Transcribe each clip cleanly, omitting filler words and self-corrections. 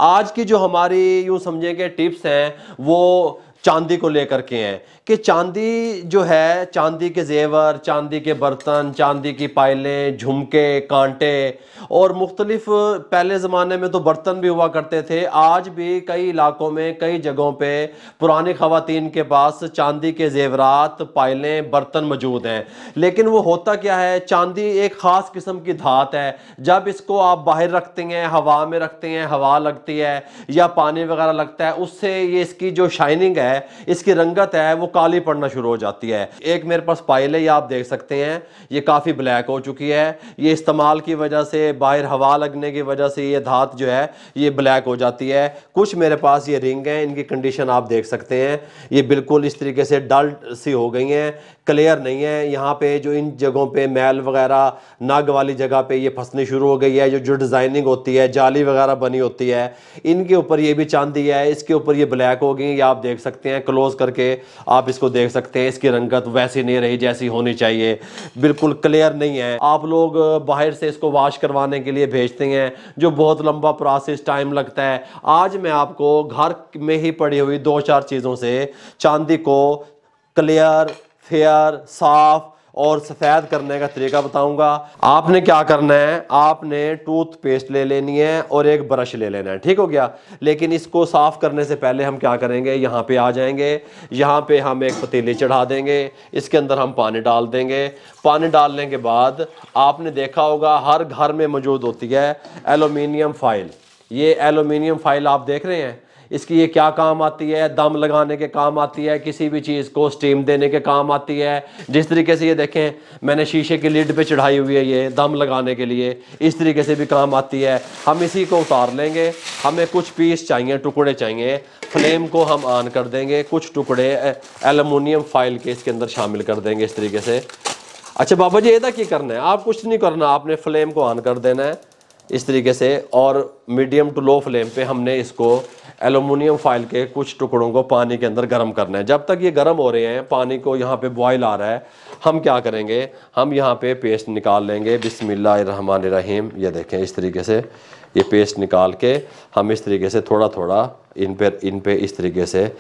आज की जो हमारी यूं समझे कि टिप्स हैं वो चांदी को लेकर के हैं कि चांदी जो है, चांदी के जेवर, चांदी के बर्तन, चांदी की पायलें, झुमके, कांटे और मुख्तलिफ पहले ज़माने में तो बर्तन भी हुआ करते थे। आज भी कई इलाकों में, कई जगहों पे पुरानी ख़वातीन के पास चांदी के जेवरात, पायलें, बर्तन मौजूद हैं। लेकिन वो होता क्या है, चांदी एक ख़ास किस्म की धात है। जब इसको आप बाहर रखते हैं, हवा में रखते हैं, हवा लगती है या पानी वगैरह लगता है, उससे ये इसकी जो शाइनिंग है, इसकी रंगत है, वो काली पड़ना शुरू हो जाती है। एक मेरे पास पायल है, ये आप देख सकते हैं, ये काफ़ी ब्लैक हो चुकी है। ये इस्तेमाल की वजह से, बाहर हवा लगने की वजह से ये धात जो है ये ब्लैक हो जाती है। कुछ मेरे पास ये रिंग हैं, इनकी कंडीशन आप देख सकते हैं, ये बिल्कुल इस तरीके से डल सी हो गई हैं, क्लियर नहीं है। यहाँ पे जो इन जगहों पे मैल वगैरह, नग वाली जगह पे ये फंसनी शुरू हो गई है। जो डिज़ाइनिंग होती है, जाली वगैरह बनी होती है, इनके ऊपर ये भी चांदी है, इसके ऊपर ये ब्लैक हो गई। ये आप देख सकते हैं, क्लोज करके आप इसको देख सकते हैं। इसकी रंगत वैसी नहीं रही जैसी होनी चाहिए, बिल्कुल क्लियर नहीं है। आप लोग बाहर से इसको वॉश करवाने के लिए भेजते हैं, जो बहुत लंबा प्रोसेस, टाइम लगता है। आज मैं आपको घर में ही पड़ी हुई 2-4 चीज़ों से चांदी को क्लियर, फेयर, साफ और सफ़ेद करने का तरीका बताऊंगा। आपने क्या करना है, आपने टूथपेस्ट ले लेनी है और एक ब्रश ले लेना है, ठीक हो गया। लेकिन इसको साफ़ करने से पहले हम क्या करेंगे, यहाँ पे आ जाएंगे। यहाँ पे हम एक पतीली चढ़ा देंगे, इसके अंदर हम पानी डाल देंगे। पानी डालने के बाद आपने देखा होगा हर घर में मौजूद होती है एलुमिनियम फाइल। ये एलुमिनियम फाइल आप देख रहे हैं, इसकी ये क्या काम आती है, दम लगाने के काम आती है, किसी भी चीज़ को स्टीम देने के काम आती है। जिस तरीके से ये देखें, मैंने शीशे की लिड पे चढ़ाई हुई है, ये दम लगाने के लिए, इस तरीके से भी काम आती है। हम इसी को उतार लेंगे, हमें कुछ पीस चाहिए, टुकड़े चाहिए। फ्लेम को हम ऑन कर देंगे, कुछ टुकड़े एलुमिनियम फाइल के इसके अंदर शामिल कर देंगे इस तरीके से। अच्छा बाबा जी, ये क्या करना है, आप कुछ नहीं करना, आपने फ्लेम को ऑन कर देना है इस तरीके से, और मीडियम टू लो फ्लेम पे हमने इसको एलुमिनियम फाइल के कुछ टुकड़ों को पानी के अंदर गर्म करना है। जब तक ये गर्म हो रहे हैं, पानी को यहाँ पे बॉयल आ रहा है, हम क्या करेंगे, हम यहाँ पे पेस्ट निकाल लेंगे। बिस्मिल्लाहिर्रहमानिर्रहीम। ये देखें, इस तरीके से ये पेस्ट निकाल के हम इस तरीके से थोड़ा थोड़ा इन पे इस तरीके से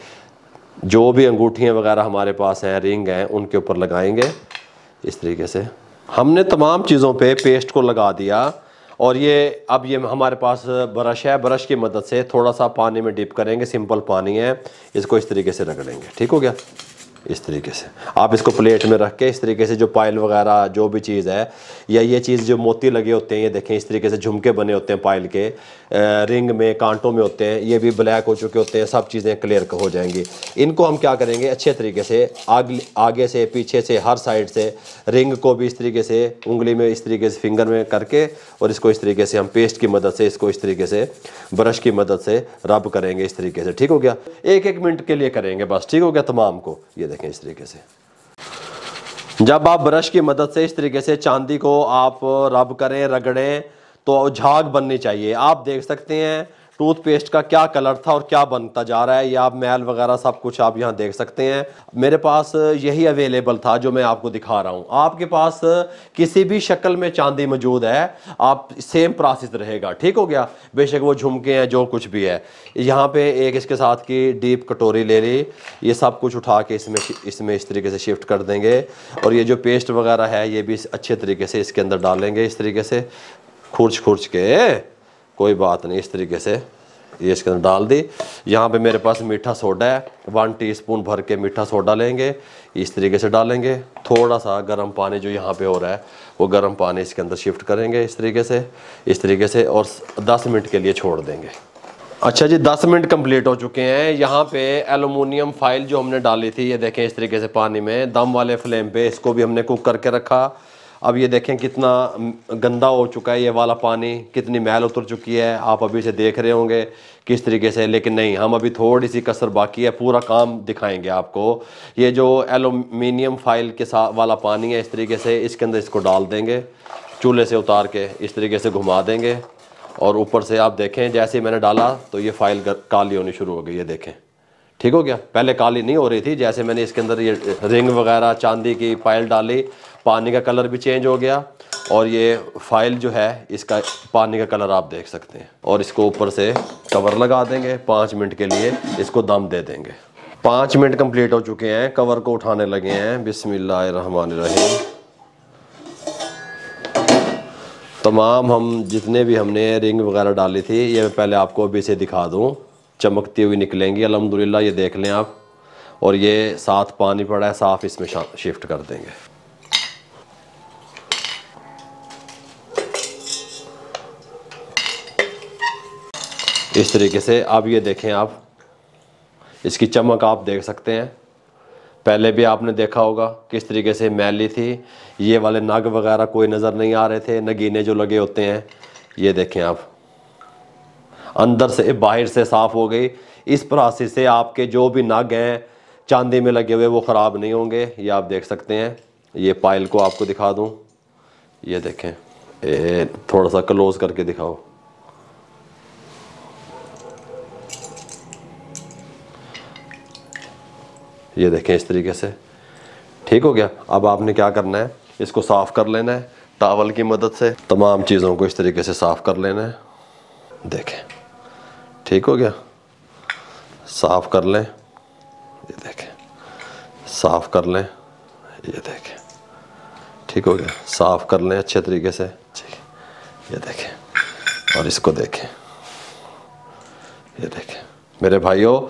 जो भी अंगूठियाँ वगैरह हमारे पास हैं, रिंग हैं, उनके ऊपर लगाएंगे। इस तरीके से हमने तमाम चीज़ों पे पेस्ट को लगा दिया। और ये अब ये हमारे पास ब्रश है, ब्रश की मदद से थोड़ा सा पानी में डिप करेंगे, सिंपल पानी है, इसको इस तरीके से रगड़ेंगे, ठीक हो गया। इस तरीके से आप इसको प्लेट में रख के इस तरीके से जो पायल वगैरह जो भी चीज़ है, या ये चीज़ जो मोती लगे होते हैं, ये देखें इस तरीके से झुमके बने होते हैं पायल के, रिंग में, कांटों में होते हैं, ये भी ब्लैक हो चुके होते हैं, सब चीज़ें क्लियर हो जाएंगी। इनको हम क्या करेंगे, अच्छे तरीके से आगे से, पीछे से, हर साइड से, रिंग को भी इस तरीके से उंगली में इस तरीके से फिंगर में करके, और इसको इस तरीके से हम पेस्ट की मदद से, इसको इस तरीके से ब्रश की मदद से रब करेंगे इस तरीके से, ठीक हो गया। 1-1 मिनट के लिए करेंगे बस, ठीक हो गया तमाम को। ये देखें इस तरीके से जब आप ब्रश की मदद से इस तरीके से चांदी को आप रब करें, रगड़ें, तो झाग बननी चाहिए। आप देख सकते हैं टूथपेस्ट का क्या कलर था और क्या बनता जा रहा है। ये आप मैल वगैरह सब कुछ आप यहाँ देख सकते हैं। मेरे पास यही अवेलेबल था जो मैं आपको दिखा रहा हूँ। आपके पास किसी भी शक्ल में चांदी मौजूद है, आप सेम प्रोसेस रहेगा, ठीक हो गया। बेशक वो झुमके हैं, जो कुछ भी है। यहाँ पे एक इसके साथ की डीप कटोरी ले ली, ये सब कुछ उठा के इसमें इस तरीके से शिफ्ट कर देंगे। और ये जो पेस्ट वगैरह है, ये भी अच्छे तरीके से इसके अंदर डालेंगे, इस तरीके से खुर्च के, कोई बात नहीं, इस तरीके से ये इसके अंदर डाल दी। यहाँ पे मेरे पास मीठा सोडा है, 1 टीस्पून भर के मीठा सोडा लेंगे, इस तरीके से डालेंगे। थोड़ा सा गर्म पानी जो यहाँ पे हो रहा है, वो गर्म पानी इसके अंदर शिफ्ट करेंगे इस तरीके से, और 10 मिनट के लिए छोड़ देंगे। अच्छा जी, 10 मिनट कंप्लीट हो चुके हैं। यहाँ पे एलुमिनियम फाइल जो हमने डाली थी, ये देखें इस तरीके से पानी में दम वाले फ्लेम पे, इसको भी हमने कुक करके रखा। अब ये देखें कितना गंदा हो चुका है ये वाला पानी, कितनी मैल उतर चुकी है। आप अभी से देख रहे होंगे किस तरीके से, लेकिन नहीं, हम अभी थोड़ी सी कसर बाकी है, पूरा काम दिखाएंगे आपको। ये जो एलुमिनियम फाइल के साथ वाला पानी है, इस तरीके से इसके अंदर इसको डाल देंगे, चूल्हे से उतार के इस तरीके से घुमा देंगे। और ऊपर से आप देखें, जैसे मैंने डाला तो ये फाइल काली होनी शुरू हो गई, ये देखें, ठीक हो गया। पहले काली नहीं हो रही थी, जैसे मैंने इसके अंदर ये रिंग वगैरह चांदी की पायल डाली, पानी का कलर भी चेंज हो गया। और ये फाइल जो है, इसका पानी का कलर आप देख सकते हैं। और इसको ऊपर से कवर लगा देंगे, 5 मिनट के लिए इसको दम दे देंगे। 5 मिनट कंप्लीट हो चुके हैं, कवर को उठाने लगे हैं। बिस्मिल्लाहिर्रहमानिर्रहीम। तमाम हम जितने भी हमने रिंग वगैरह डाली थी, ये मैं पहले आपको अभी से दिखा दूं, चमकती हुई निकलेंगी अल्हम्दुलिल्लाह। ये देख लें आप। और ये साथ पानी पड़ा है साफ़, इसमें शिफ्ट कर देंगे। इस तरीके से। अब ये देखें आप, इसकी चमक आप देख सकते हैं। पहले भी आपने देखा होगा किस तरीके से मैली थी, ये वाले नग वगैरह कोई नज़र नहीं आ रहे थे, नगीने जो लगे होते हैं। ये देखें आप, अंदर से बाहर से साफ़ हो गई। इस प्रोसेस से आपके जो भी नग हैं चांदी में लगे हुए वो ख़राब नहीं होंगे। ये आप देख सकते हैं। ये पायल को आपको दिखा दूं, ये देखें, थोड़ा सा क्लोज करके दिखाओ। ये देखें इस तरीके से। ठीक हो गया। अब आपने क्या करना है, इसको साफ़ कर लेना है टॉवल की मदद से। तमाम चीज़ों को इस तरीके से साफ़ कर लेना है। देखें, ठीक हो गया। साफ़ कर लें, ये देखें, साफ़ कर लें, ये देखें, ठीक हो गया। साफ़ कर लें अच्छे तरीके से। ठीक, ये देखें। और इसको देखें, ये देखें। मेरे भाइयों,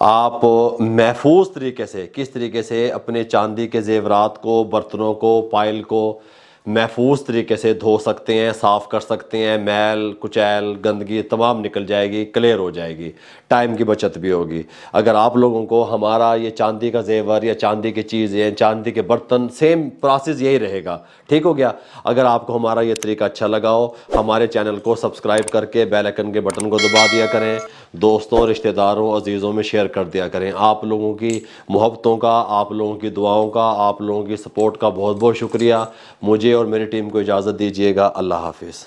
आप महफूज तरीके से किस तरीके से अपने चांदी के जेवरात को, बर्तनों को, पायल को महफूज तरीके से धो सकते हैं, साफ़ कर सकते हैं। मैल कुचैल गंदगी तमाम निकल जाएगी, क्लियर हो जाएगी, टाइम की बचत भी होगी। अगर आप लोगों को हमारा ये चांदी का जेवर या चांदी की चीज़ें, चांदी के बर्तन, सेम प्रोसेस यही रहेगा। ठीक हो गया। अगर आपको हमारा ये तरीका अच्छा लगा हो, हमारे चैनल को सब्सक्राइब करके बेल आइकन के बटन को दबा दिया करें। दोस्तों, रिश्तेदारों, अजीज़ों में शेयर कर दिया करें। आप लोगों की मोहब्बतों का, आप लोगों की दुआओं का, आप लोगों की सपोर्ट का बहुत बहुत शुक्रिया। मुझे और मेरी टीम को इजाज़त दीजिएगा। अल्लाह हाफिज़।